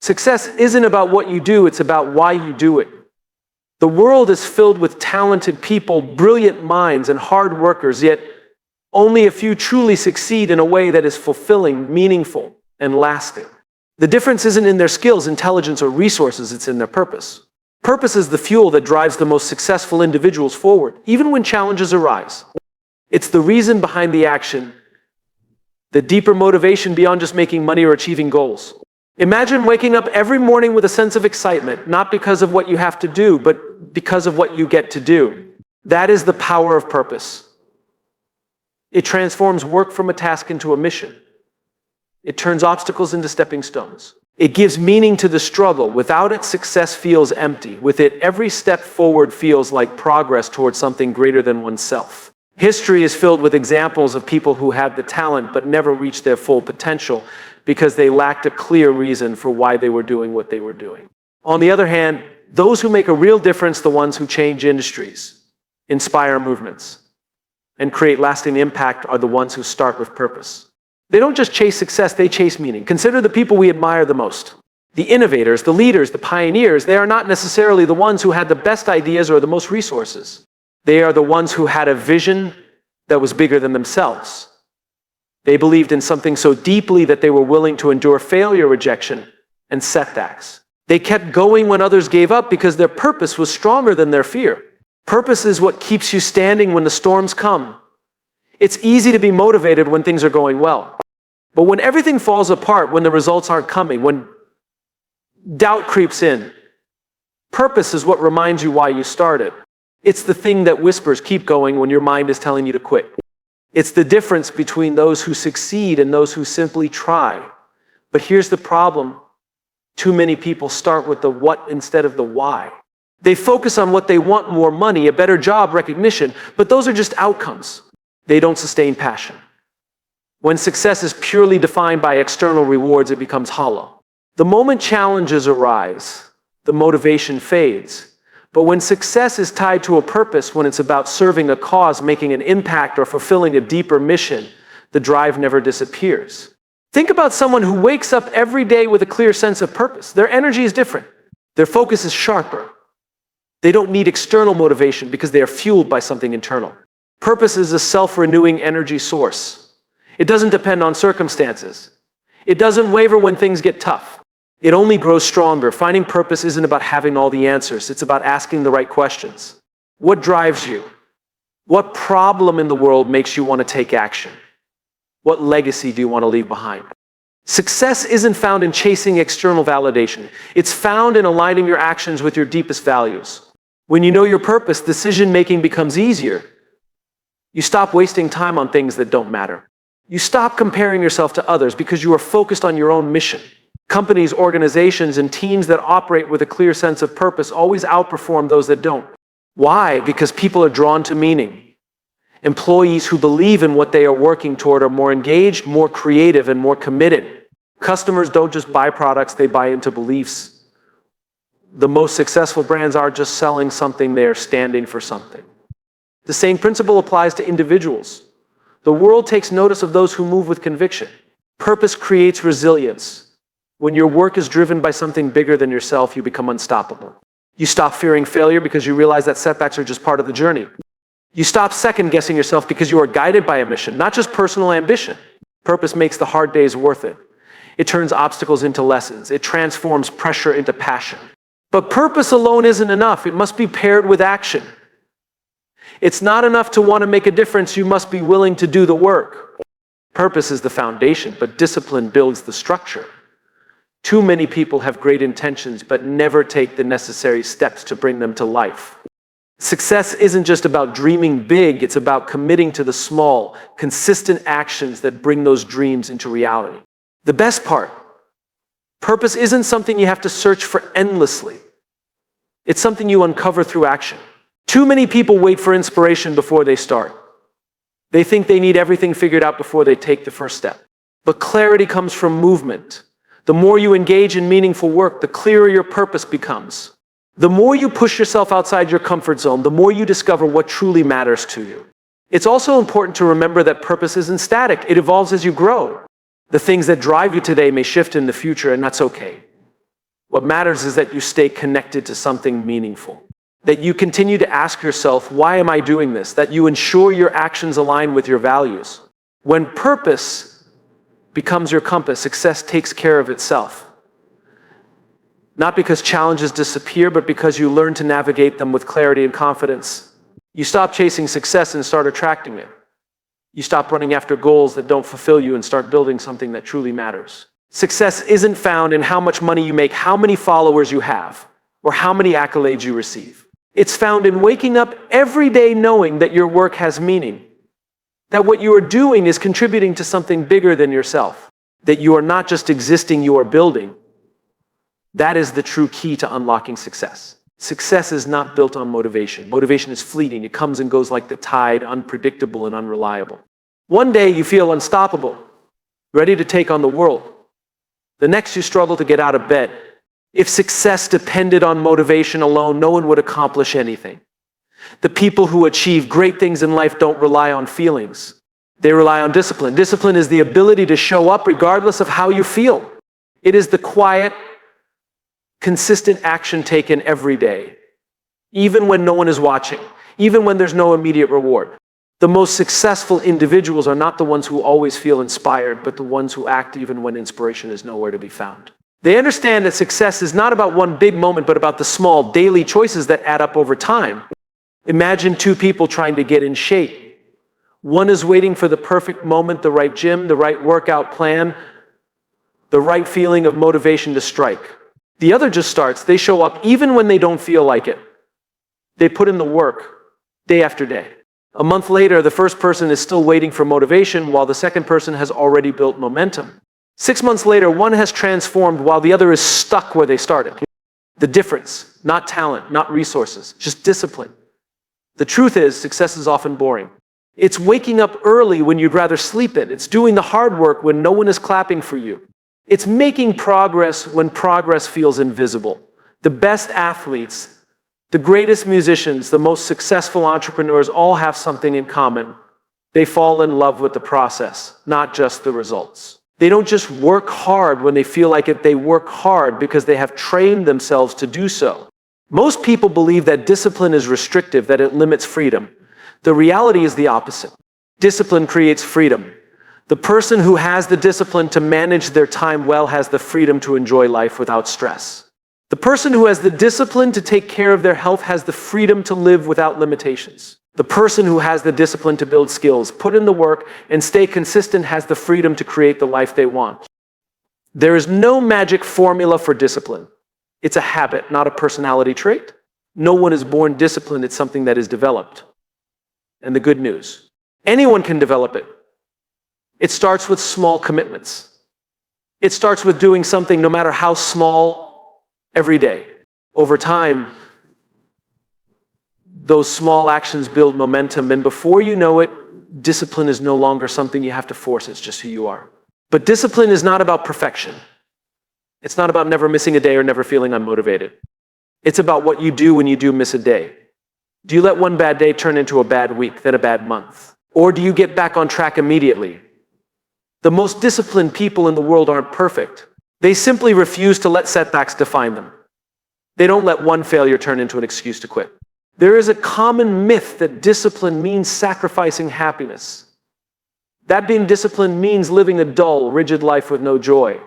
Success isn't about what you do, it's about why you do it. The world is filled with talented people, brilliant minds, and hard workers, yet only a few truly succeed in a way that is fulfilling, meaningful, and lasting. The difference isn't in their skills, intelligence, or resources, it's in their purpose. Purpose is the fuel that drives the most successful individuals forward, even when challenges arise. It's the reason behind the action, the deeper motivation beyond just making money or achieving goals. Imagine waking up every morning with a sense of excitement, not because of what you have to do, but because of what you get to do. That is the power of purpose. It transforms work from a task into a mission. It turns obstacles into stepping stones. It gives meaning to the struggle. Without it, success feels empty. With it, every step forward feels like progress towards something greater than oneself. History is filled with examples of people who had the talent but never reached their full potential because they lacked a clear reason for why they were doing what they were doing. On the other hand, those who make a real difference, the ones who change industries, inspire movements, and create lasting impact are the ones who start with purpose. They don't just chase success, they chase meaning. Consider the people we admire the most. The innovators, the leaders, the pioneers, they are not necessarily the ones who had the best ideas or the most resources. They are the ones who had a vision that was bigger than themselves. They believed in something so deeply that they were willing to endure failure, rejection, and setbacks. They kept going when others gave up because their purpose was stronger than their fear. Purpose is what keeps you standing when the storms come. It's easy to be motivated when things are going well. But when everything falls apart, when the results aren't coming, when doubt creeps in, purpose is what reminds you why you started. It's the thing that whispers, keep going, when your mind is telling you to quit. It's the difference between those who succeed and those who simply try. But here's the problem. Too many people start with the what instead of the why. They focus on what they want: more money, a better job, recognition, but those are just outcomes. They don't sustain passion. When success is purely defined by external rewards, it becomes hollow. The moment challenges arise, the motivation fades. But when success is tied to a purpose, when it's about serving a cause, making an impact, or fulfilling a deeper mission, the drive never disappears. Think about someone who wakes up every day with a clear sense of purpose. Their energy is different. Their focus is sharper. They don't need external motivation because they are fueled by something internal. Purpose is a self-renewing energy source. It doesn't depend on circumstances. It doesn't waver when things get tough. It only grows stronger. Finding purpose isn't about having all the answers. It's about asking the right questions. What drives you? What problem in the world makes you want to take action? What legacy do you want to leave behind? Success isn't found in chasing external validation. It's found in aligning your actions with your deepest values. When you know your purpose, decision-making becomes easier. You stop wasting time on things that don't matter. You stop comparing yourself to others because you are focused on your own mission. Companies, organizations, and teams that operate with a clear sense of purpose always outperform those that don't. Why? Because people are drawn to meaning. Employees who believe in what they are working toward are more engaged, more creative, and more committed. Customers don't just buy products, they buy into beliefs. The most successful brands aren't just selling something, they are standing for something. The same principle applies to individuals. The world takes notice of those who move with conviction. Purpose creates resilience. When your work is driven by something bigger than yourself, you become unstoppable. You stop fearing failure because you realize that setbacks are just part of the journey. You stop second-guessing yourself because you are guided by a mission, not just personal ambition. Purpose makes the hard days worth it. It turns obstacles into lessons. It transforms pressure into passion. But purpose alone isn't enough. It must be paired with action. It's not enough to want to make a difference. You must be willing to do the work. Purpose is the foundation, but discipline builds the structure. Too many people have great intentions, but never take the necessary steps to bring them to life. Success isn't just about dreaming big, it's about committing to the small, consistent actions that bring those dreams into reality. The best part, purpose isn't something you have to search for endlessly. It's something you uncover through action. Too many people wait for inspiration before they start. They think they need everything figured out before they take the first step. But clarity comes from movement. The more you engage in meaningful work, the clearer your purpose becomes. The more you push yourself outside your comfort zone, the more you discover what truly matters to you. It's also important to remember that purpose isn't static. It evolves as you grow. The things that drive you today may shift in the future, and that's okay. What matters is that you stay connected to something meaningful. That you continue to ask yourself, why am I doing this? That you ensure your actions align with your values. When purpose becomes your compass, success takes care of itself. Not because challenges disappear, but because you learn to navigate them with clarity and confidence. You stop chasing success and start attracting it. You stop running after goals that don't fulfill you and start building something that truly matters. Success isn't found in how much money you make, how many followers you have, or how many accolades you receive. It's found in waking up every day knowing that your work has meaning, that what you are doing is contributing to something bigger than yourself, that you are not just existing, you are building. That is the true key to unlocking success. Success is not built on motivation. Motivation is fleeting. It comes and goes like the tide, unpredictable and unreliable. One day you feel unstoppable, ready to take on the world. The next you struggle to get out of bed. If success depended on motivation alone, no one would accomplish anything. The people who achieve great things in life don't rely on feelings. They rely on discipline. Discipline is the ability to show up regardless of how you feel. It is the quiet, consistent action taken every day, even when no one is watching, even when there's no immediate reward. The most successful individuals are not the ones who always feel inspired, but the ones who act even when inspiration is nowhere to be found. They understand that success is not about one big moment, but about the small daily choices that add up over time. Imagine two people trying to get in shape. One is waiting for the perfect moment, the right gym, the right workout plan, the right feeling of motivation to strike. The other just starts. They show up even when they don't feel like it. They put in the work day after day. A month later, the first person is still waiting for motivation while the second person has already built momentum. 6 months later, one has transformed while the other is stuck where they started. The difference, not talent, not resources, just discipline. The truth is, success is often boring. It's waking up early when you'd rather sleep in. It's doing the hard work when no one is clapping for you. It's making progress when progress feels invisible. The best athletes, the greatest musicians, the most successful entrepreneurs all have something in common. They fall in love with the process, not just the results. They don't just work hard when they feel like it, they work hard because they have trained themselves to do so. Most people believe that discipline is restrictive, that it limits freedom. The reality is the opposite. Discipline creates freedom. The person who has the discipline to manage their time well has the freedom to enjoy life without stress. The person who has the discipline to take care of their health has the freedom to live without limitations. The person who has the discipline to build skills, put in the work, and stay consistent has the freedom to create the life they want. There is no magic formula for discipline. It's a habit, not a personality trait. No one is born disciplined. It's something that is developed. And the good news, anyone can develop it. It starts with small commitments. It starts with doing something, no matter how small, every day. Over time, those small actions build momentum, and before you know it, discipline is no longer something you have to force, it's just who you are. But discipline is not about perfection. It's not about never missing a day or never feeling unmotivated. It's about what you do when you do miss a day. Do you let one bad day turn into a bad week, then a bad month? Or do you get back on track immediately? The most disciplined people in the world aren't perfect. They simply refuse to let setbacks define them. They don't let one failure turn into an excuse to quit. There is a common myth that discipline means sacrificing happiness. That being disciplined means living a dull, rigid life with no joy.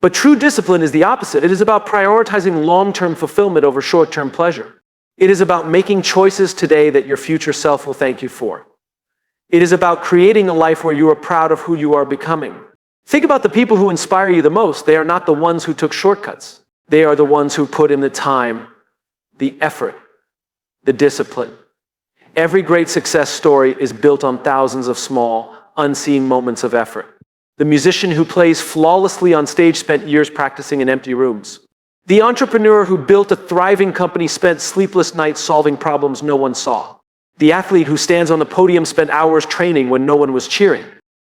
But true discipline is the opposite. It is about prioritizing long-term fulfillment over short-term pleasure. It is about making choices today that your future self will thank you for. It is about creating a life where you are proud of who you are becoming. Think about the people who inspire you the most. They are not the ones who took shortcuts. They are the ones who put in the time, the effort, the discipline. Every great success story is built on thousands of small, unseen moments of effort. The musician who plays flawlessly on stage spent years practicing in empty rooms. The entrepreneur who built a thriving company spent sleepless nights solving problems no one saw. The athlete who stands on the podium spent hours training when no one was cheering.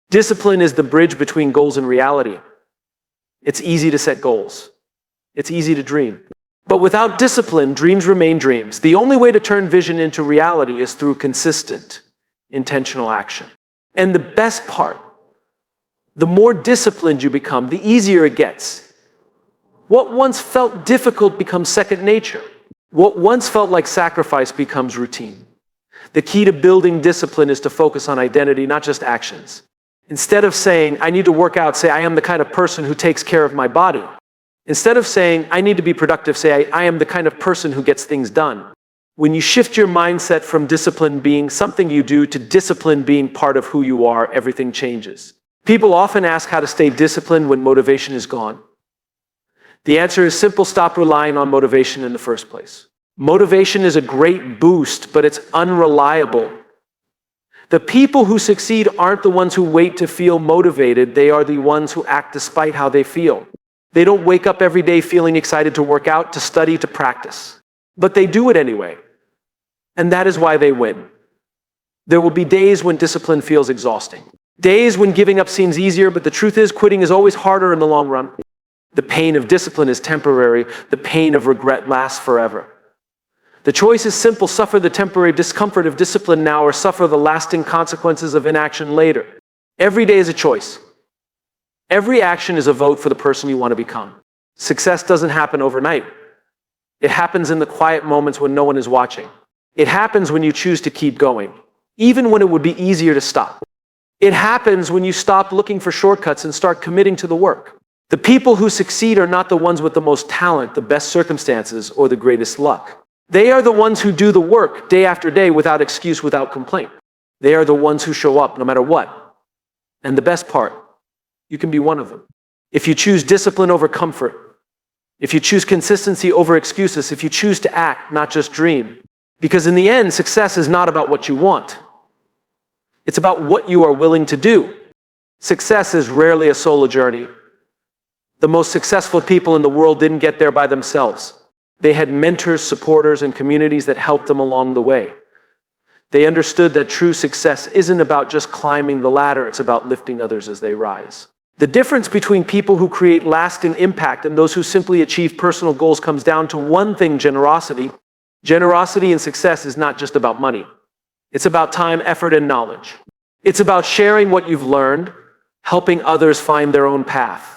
Discipline is the bridge between goals and reality. It's easy to set goals. It's easy to dream. But without discipline, dreams remain dreams. The only way to turn vision into reality is through consistent, intentional action. And the best part, the more disciplined you become, the easier it gets. What once felt difficult becomes second nature. What once felt like sacrifice becomes routine. The key to building discipline is to focus on identity, not just actions. Instead of saying, I need to work out, say, I am the kind of person who takes care of my body. Instead of saying, I need to be productive, say, I am the kind of person who gets things done. When you shift your mindset from discipline being something you do to discipline being part of who you are, everything changes. People often ask how to stay disciplined when motivation is gone. The answer is simple: stop relying on motivation in the first place. Motivation is a great boost, but it's unreliable. The people who succeed aren't the ones who wait to feel motivated. They are the ones who act despite how they feel. They don't wake up every day feeling excited to work out, to study, to practice. But they do it anyway. And that is why they win. There will be days when discipline feels exhausting. Days when giving up seems easier, but the truth is quitting is always harder in the long run. The pain of discipline is temporary. The pain of regret lasts forever. The choice is simple: suffer the temporary discomfort of discipline now, or suffer the lasting consequences of inaction later. Every day is a choice. Every action is a vote for the person you want to become. Success doesn't happen overnight. It happens in the quiet moments when no one is watching. It happens when you choose to keep going, even when it would be easier to stop. It happens when you stop looking for shortcuts and start committing to the work. The people who succeed are not the ones with the most talent, the best circumstances, or the greatest luck. They are the ones who do the work day after day without excuse, without complaint. They are the ones who show up no matter what. And the best part, you can be one of them. If you choose discipline over comfort, if you choose consistency over excuses, if you choose to act, not just dream. Because in the end, success is not about what you want. It's about what you are willing to do. Success is rarely a solo journey. The most successful people in the world didn't get there by themselves. They had mentors, supporters, and communities that helped them along the way. They understood that true success isn't about just climbing the ladder, it's about lifting others as they rise. The difference between people who create lasting impact and those who simply achieve personal goals comes down to one thing: generosity. Generosity and success is not just about money. It's about time, effort, and knowledge. It's about sharing what you've learned, helping others find their own path,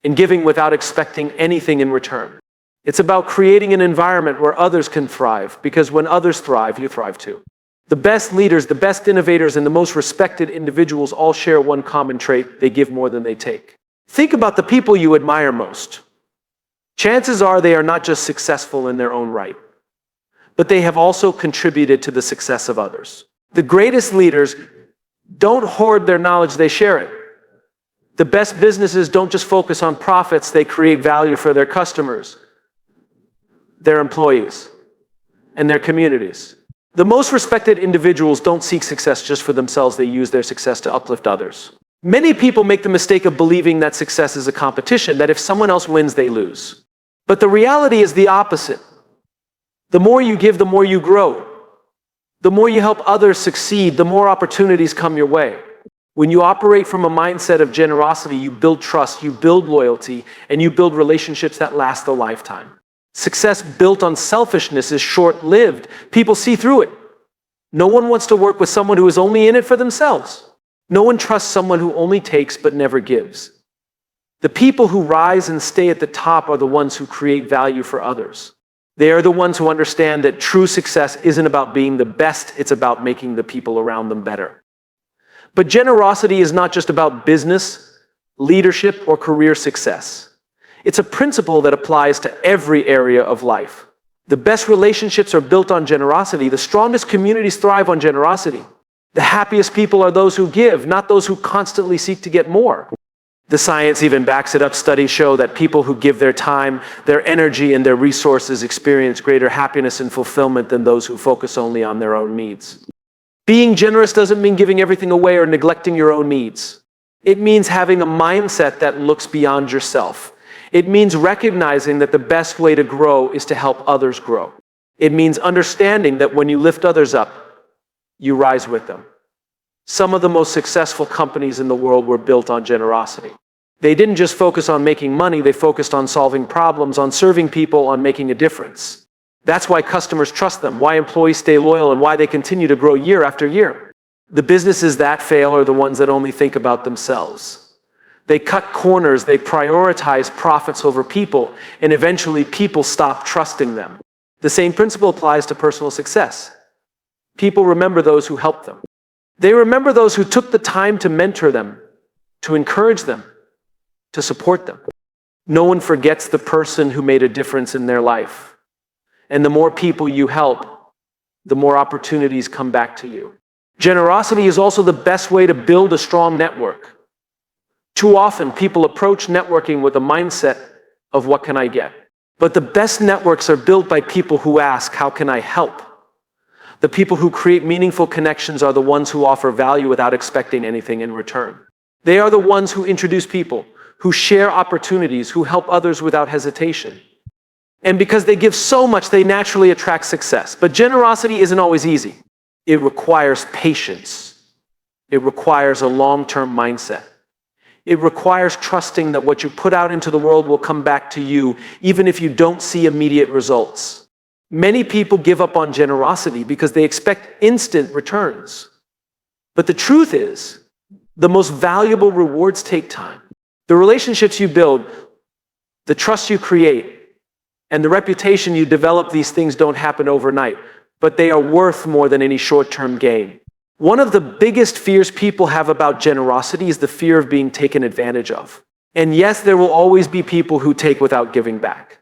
and giving without expecting anything in return. It's about creating an environment where others can thrive, because when others thrive, you thrive too. The best leaders, the best innovators, and the most respected individuals all share one common trait: they give more than they take. Think about the people you admire most. Chances are they are not just successful in their own right, but they have also contributed to the success of others. The greatest leaders don't hoard their knowledge, they share it. The best businesses don't just focus on profits, they create value for their customers, their employees, and their communities. The most respected individuals don't seek success just for themselves, they use their success to uplift others. Many people make the mistake of believing that success is a competition, that if someone else wins, they lose. But the reality is the opposite. The more you give, the more you grow. The more you help others succeed, the more opportunities come your way. When you operate from a mindset of generosity, you build trust, you build loyalty, and you build relationships that last a lifetime. Success built on selfishness is short-lived. People see through it. No one wants to work with someone who is only in it for themselves. No one trusts someone who only takes but never gives. The people who rise and stay at the top are the ones who create value for others. They are the ones who understand that true success isn't about being the best, it's about making the people around them better. But generosity is not just about business, leadership, or career success. It's a principle that applies to every area of life. The best relationships are built on generosity. The strongest communities thrive on generosity. The happiest people are those who give, not those who constantly seek to get more. The science even backs it up. Studies show that people who give their time, their energy, and their resources experience greater happiness and fulfillment than those who focus only on their own needs. Being generous doesn't mean giving everything away or neglecting your own needs. It means having a mindset that looks beyond yourself. It means recognizing that the best way to grow is to help others grow. It means understanding that when you lift others up, you rise with them. Some of the most successful companies in the world were built on generosity. They didn't just focus on making money, they focused on solving problems, on serving people, on making a difference. That's why customers trust them, why employees stay loyal, and why they continue to grow year after year. The businesses that fail are the ones that only think about themselves. They cut corners, they prioritize profits over people, and eventually people stop trusting them. The same principle applies to personal success. People remember those who helped them. They remember those who took the time to mentor them, to encourage them, to support them. No one forgets the person who made a difference in their life. And the more people you help, the more opportunities come back to you. Generosity is also the best way to build a strong network. Too often, people approach networking with a mindset of what can I get? But the best networks are built by people who ask, how can I help? The people who create meaningful connections are the ones who offer value without expecting anything in return. They are the ones who introduce people, who share opportunities, who help others without hesitation. And because they give so much, they naturally attract success. But generosity isn't always easy. It requires patience. It requires a long-term mindset. It requires trusting that what you put out into the world will come back to you, even if you don't see immediate results. Many people give up on generosity because they expect instant returns. But the truth is, the most valuable rewards take time. The relationships you build, the trust you create, and the reputation you develop, these things don't happen overnight, but they are worth more than any short-term gain. One of the biggest fears people have about generosity is the fear of being taken advantage of. And yes, there will always be people who take without giving back.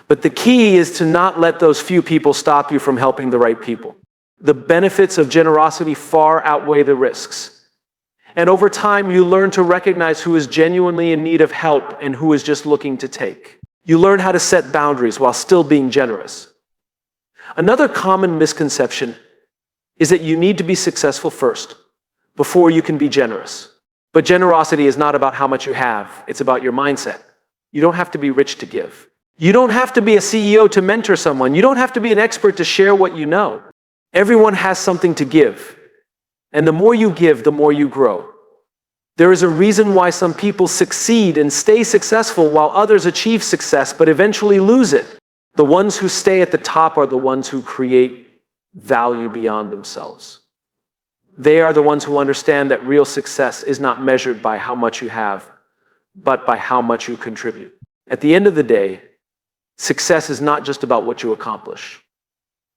But the key is to not let those few people stop you from helping the right people. The benefits of generosity far outweigh the risks. And over time, you learn to recognize who is genuinely in need of help and who is just looking to take. You learn how to set boundaries while still being generous. Another common misconception is that you need to be successful first before you can be generous. But generosity is not about how much you have. It's about your mindset. You don't have to be rich to give. You don't have to be a CEO to mentor someone. You don't have to be an expert to share what you know. Everyone has something to give. And the more you give, the more you grow. There is a reason why some people succeed and stay successful while others achieve success but eventually lose it. The ones who stay at the top are the ones who create value beyond themselves. They are the ones who understand that real success is not measured by how much you have, but by how much you contribute. At the end of the day, success is not just about what you accomplish.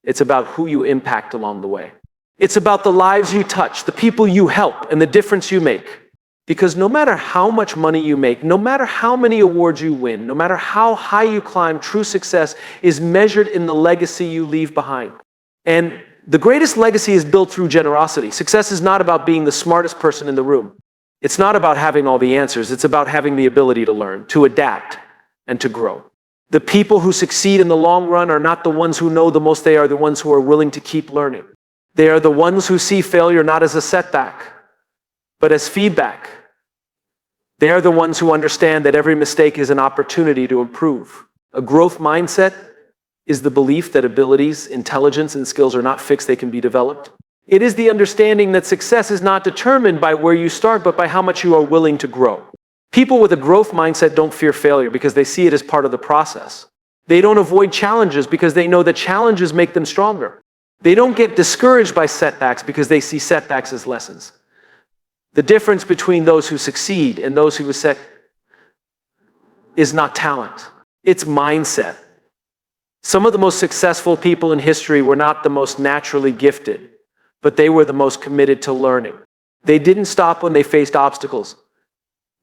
It's about who you impact along the way. It's about the lives you touch, the people you help, and the difference you make. Because no matter how much money you make, no matter how many awards you win, no matter how high you climb, true success is measured in the legacy you leave behind. And the greatest legacy is built through generosity. Success is not about being the smartest person in the room. It's not about having all the answers. It's about having the ability to learn, to adapt, and to grow. The people who succeed in the long run are not the ones who know the most. They are the ones who are willing to keep learning. They are the ones who see failure not as a setback, but as feedback. They are the ones who understand that every mistake is an opportunity to improve. A growth mindset is the belief that abilities, intelligence, and skills are not fixed, they can be developed. It is the understanding that success is not determined by where you start, but by how much you are willing to grow. People with a growth mindset don't fear failure because they see it as part of the process. They don't avoid challenges because they know that challenges make them stronger. They don't get discouraged by setbacks because they see setbacks as lessons. The difference between those who succeed and those who is not talent. It's mindset. Some of the most successful people in history were not the most naturally gifted, but they were the most committed to learning. They didn't stop when they faced obstacles.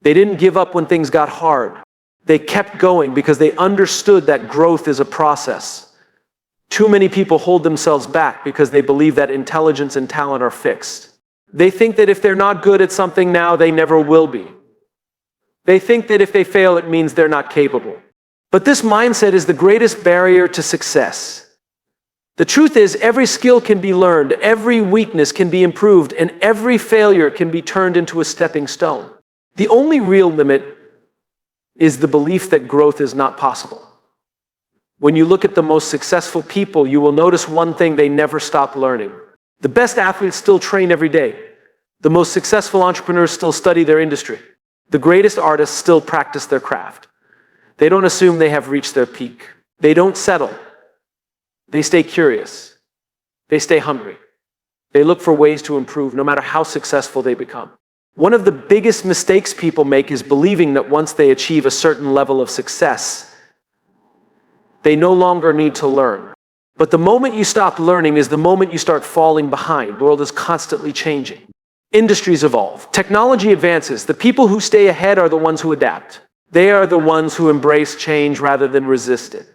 They didn't give up when things got hard. They kept going because they understood that growth is a process. Too many people hold themselves back because they believe that intelligence and talent are fixed. They think that if they're not good at something now, they never will be. They think that if they fail, it means they're not capable. But this mindset is the greatest barrier to success. The truth is, every skill can be learned, every weakness can be improved, and every failure can be turned into a stepping stone. The only real limit is the belief that growth is not possible. When you look at the most successful people, you will notice one thing: they never stop learning. The best athletes still train every day. The most successful entrepreneurs still study their industry. The greatest artists still practice their craft. They don't assume they have reached their peak. They don't settle. They stay curious. They stay hungry. They look for ways to improve no matter how successful they become. One of the biggest mistakes people make is believing that once they achieve a certain level of success, they no longer need to learn. But the moment you stop learning is the moment you start falling behind. The world is constantly changing. Industries evolve. Technology advances. The people who stay ahead are the ones who adapt. They are the ones who embrace change rather than resist it.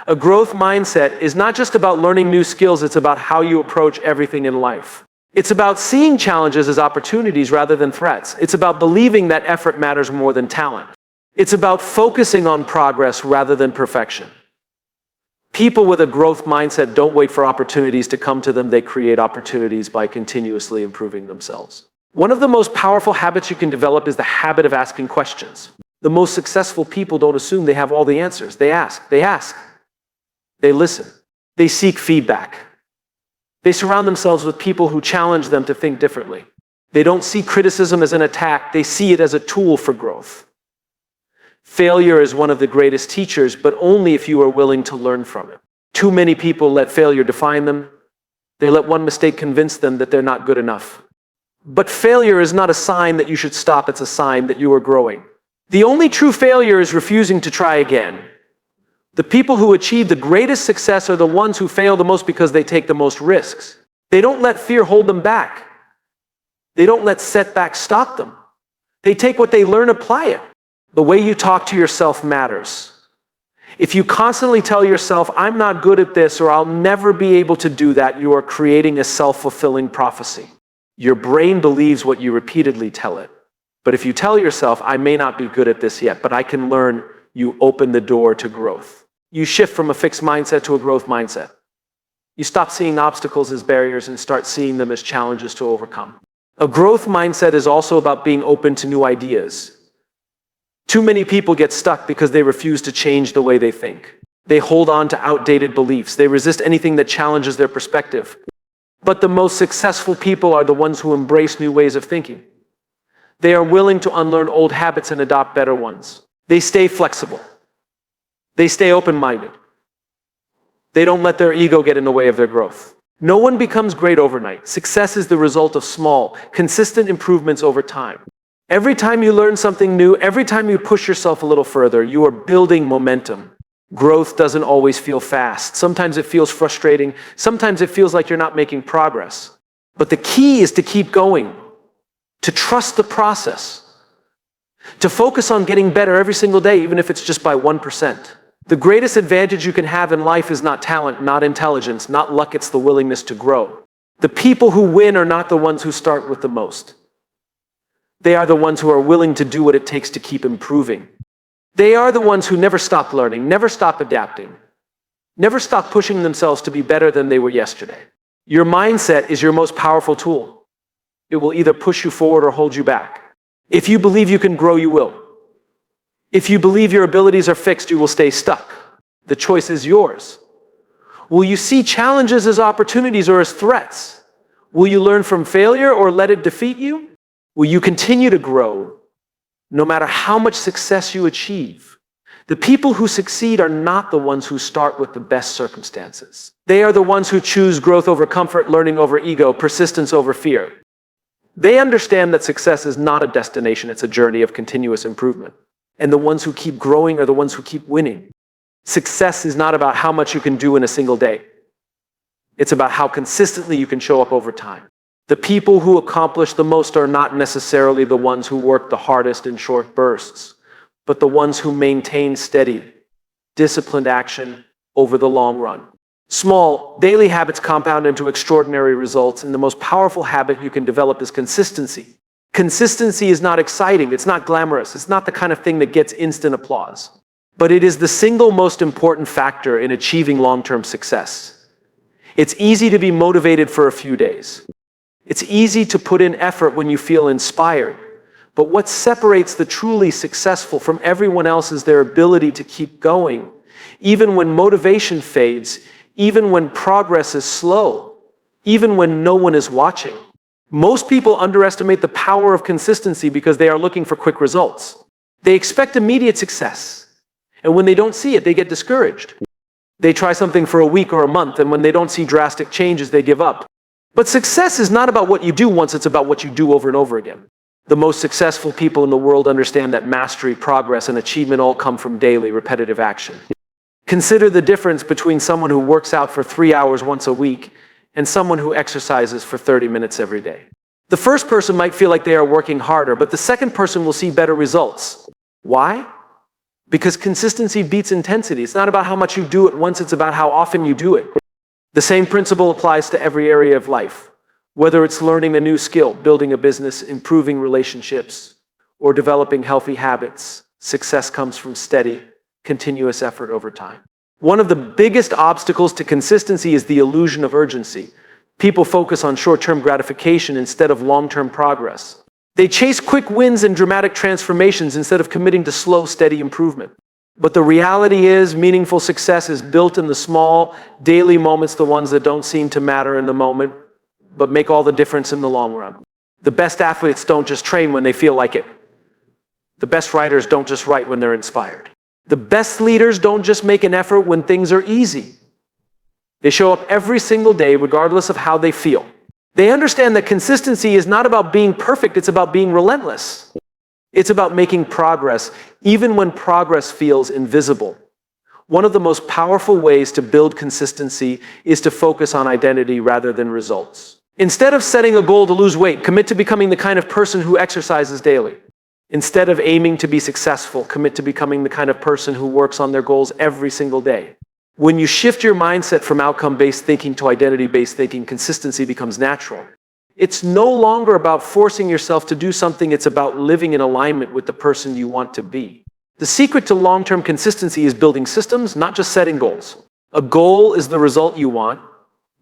A growth mindset is not just about learning new skills, it's about how you approach everything in life. It's about seeing challenges as opportunities rather than threats. It's about believing that effort matters more than talent. It's about focusing on progress rather than perfection. People with a growth mindset don't wait for opportunities to come to them. They create opportunities by continuously improving themselves. One of the most powerful habits you can develop is the habit of asking questions. The most successful people don't assume they have all the answers. They ask. They listen. They seek feedback. They surround themselves with people who challenge them to think differently. They don't see criticism as an attack. They see it as a tool for growth. Failure is one of the greatest teachers, but only if you are willing to learn from it. Too many people let failure define them. They let one mistake convince them that they're not good enough. But failure is not a sign that you should stop. It's a sign that you are growing. The only true failure is refusing to try again. The people who achieve the greatest success are the ones who fail the most because they take the most risks. They don't let fear hold them back. They don't let setbacks stop them. They take what they learn, apply it. The way you talk to yourself matters. If you constantly tell yourself, I'm not good at this, or I'll never be able to do that, you are creating a self-fulfilling prophecy. Your brain believes what you repeatedly tell it. But if you tell yourself, I may not be good at this yet, but I can learn, you open the door to growth. You shift from a fixed mindset to a growth mindset. You stop seeing obstacles as barriers and start seeing them as challenges to overcome. A growth mindset is also about being open to new ideas. Too many people get stuck because they refuse to change the way they think. They hold on to outdated beliefs. They resist anything that challenges their perspective. But the most successful people are the ones who embrace new ways of thinking. They are willing to unlearn old habits and adopt better ones. They stay flexible. They stay open-minded. They don't let their ego get in the way of their growth. No one becomes great overnight. Success is the result of small, consistent improvements over time. Every time you learn something new, every time you push yourself a little further, you are building momentum. Growth doesn't always feel fast. Sometimes it feels frustrating. Sometimes it feels like you're not making progress. But the key is to keep going, to trust the process, to focus on getting better every single day, even if it's just by 1%. The greatest advantage you can have in life is not talent, not intelligence, not luck, it's the willingness to grow. The people who win are not the ones who start with the most. They are the ones who are willing to do what it takes to keep improving. They are the ones who never stop learning, never stop adapting, never stop pushing themselves to be better than they were yesterday. Your mindset is your most powerful tool. It will either push you forward or hold you back. If you believe you can grow, you will. If you believe your abilities are fixed, you will stay stuck. The choice is yours. Will you see challenges as opportunities or as threats? Will you learn from failure or let it defeat you? Will you continue to grow no matter how much success you achieve? The people who succeed are not the ones who start with the best circumstances. They are the ones who choose growth over comfort, learning over ego, persistence over fear. They understand that success is not a destination, it's a journey of continuous improvement. And the ones who keep growing are the ones who keep winning. Success is not about how much you can do in a single day. It's about how consistently you can show up over time. The people who accomplish the most are not necessarily the ones who work the hardest in short bursts, but the ones who maintain steady, disciplined action over the long run. Small, daily habits compound into extraordinary results, and the most powerful habit you can develop is consistency. Consistency is not exciting, it's not glamorous, it's not the kind of thing that gets instant applause. But it is the single most important factor in achieving long-term success. It's easy to be motivated for a few days. It's easy to put in effort when you feel inspired. But what separates the truly successful from everyone else is their ability to keep going, even when motivation fades, even when progress is slow, even when no one is watching. Most people underestimate the power of consistency because they are looking for quick results. They expect immediate success, and when they don't see it, they get discouraged. They try something for a week or a month, and when they don't see drastic changes, they give up. But success is not about what you do once, it's about what you do over and over again. The most successful people in the world understand that mastery, progress, and achievement all come from daily, repetitive action. Consider the difference between someone who works out for 3 hours once a week and someone who exercises for 30 minutes every day. The first person might feel like they are working harder, but the second person will see better results. Why? Because consistency beats intensity. It's not about how much you do it once, it's about how often you do it. The same principle applies to every area of life. Whether it's learning a new skill, building a business, improving relationships, or developing healthy habits, success comes from steady, continuous effort over time. One of the biggest obstacles to consistency is the illusion of urgency. People focus on short-term gratification instead of long-term progress. They chase quick wins and dramatic transformations instead of committing to slow, steady improvement. But the reality is, meaningful success is built in the small, daily moments, the ones that don't seem to matter in the moment, but make all the difference in the long run. The best athletes don't just train when they feel like it. The best writers don't just write when they're inspired. The best leaders don't just make an effort when things are easy. They show up every single day regardless of how they feel. They understand that consistency is not about being perfect, it's about being relentless. It's about making progress, even when progress feels invisible. One of the most powerful ways to build consistency is to focus on identity rather than results. Instead of setting a goal to lose weight, commit to becoming the kind of person who exercises daily. Instead of aiming to be successful, commit to becoming the kind of person who works on their goals every single day. When you shift your mindset from outcome-based thinking to identity-based thinking, consistency becomes natural. It's no longer about forcing yourself to do something, it's about living in alignment with the person you want to be. The secret to long-term consistency is building systems, not just setting goals. A goal is the result you want,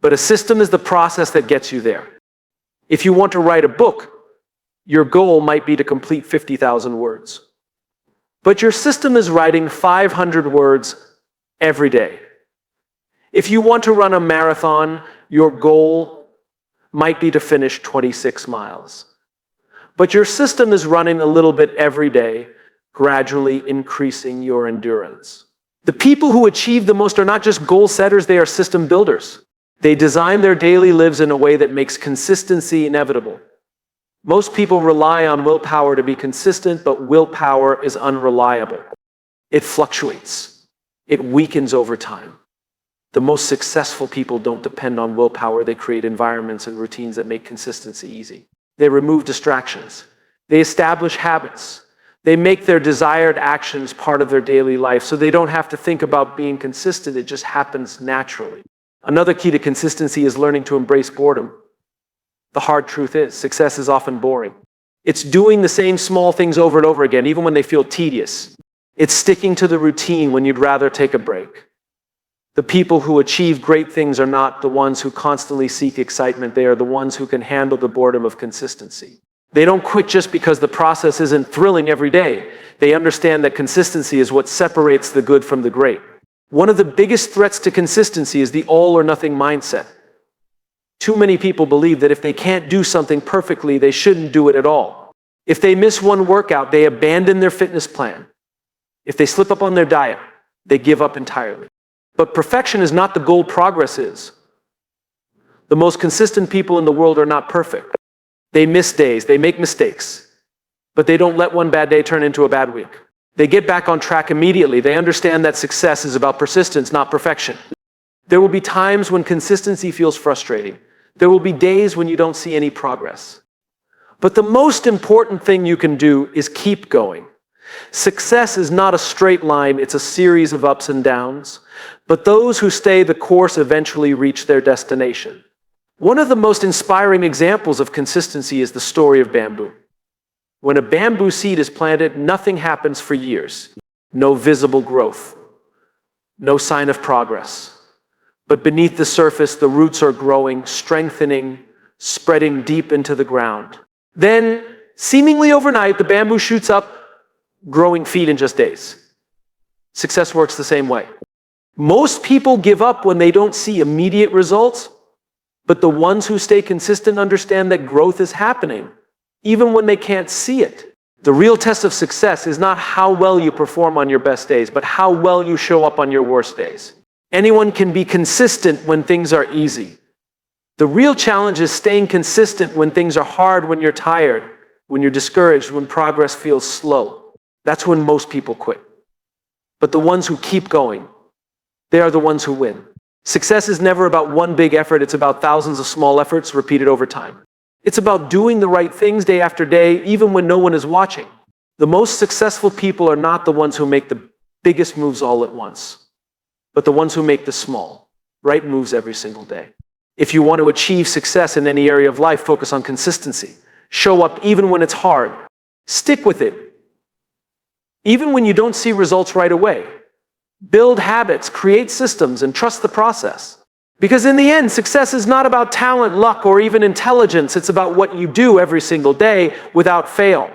but a system is the process that gets you there. If you want to write a book, your goal might be to complete 50,000 words. But your system is writing 500 words every day. If you want to run a marathon, your goal might be to finish 26 miles. But your system is running a little bit every day, gradually increasing your endurance. The people who achieve the most are not just goal setters, they are system builders. They design their daily lives in a way that makes consistency inevitable. Most people rely on willpower to be consistent, but willpower is unreliable. It fluctuates. It weakens over time. The most successful people don't depend on willpower. They create environments and routines that make consistency easy. They remove distractions. They establish habits. They make their desired actions part of their daily life, so they don't have to think about being consistent. It just happens naturally. Another key to consistency is learning to embrace boredom. The hard truth is, success is often boring. It's doing the same small things over and over again, even when they feel tedious. It's sticking to the routine when you'd rather take a break. The people who achieve great things are not the ones who constantly seek excitement. They are the ones who can handle the boredom of consistency. They don't quit just because the process isn't thrilling every day. They understand that consistency is what separates the good from the great. One of the biggest threats to consistency is the all or nothing mindset. Too many people believe that if they can't do something perfectly, they shouldn't do it at all. If they miss one workout, they abandon their fitness plan. If they slip up on their diet, they give up entirely. But perfection is not the goal, progress is. The most consistent people in the world are not perfect. They miss days, they make mistakes, but they don't let one bad day turn into a bad week. They get back on track immediately. They understand that success is about persistence, not perfection. There will be times when consistency feels frustrating. There will be days when you don't see any progress. But the most important thing you can do is keep going. Success is not a straight line, it's a series of ups and downs. But those who stay the course eventually reach their destination. One of the most inspiring examples of consistency is the story of bamboo. When a bamboo seed is planted, nothing happens for years. No visible growth. No sign of progress. But beneath the surface, the roots are growing, strengthening, spreading deep into the ground. Then, seemingly overnight, the bamboo shoots up, growing feet in just days. Success works the same way. Most people give up when they don't see immediate results, but the ones who stay consistent understand that growth is happening, even when they can't see it. The real test of success is not how well you perform on your best days, but how well you show up on your worst days. Anyone can be consistent when things are easy, The real challenge is staying consistent when things are hard, when you're tired, when you're discouraged, when progress feels slow. That's when most people quit. But the ones who keep going, they are the ones who win. Success is never about one big effort. It's about thousands of small efforts repeated over time. It's about doing the right things day after day, even when no one is watching. The most successful people are not the ones who make the biggest moves all at once, but the ones who make the small, right moves every single day. If you want to achieve success in any area of life, focus on consistency. Show up even when it's hard. Stick with it, even when you don't see results right away. Build habits, create systems, and trust the process. Because in the end, success is not about talent, luck, or even intelligence. It's about what you do every single day without fail.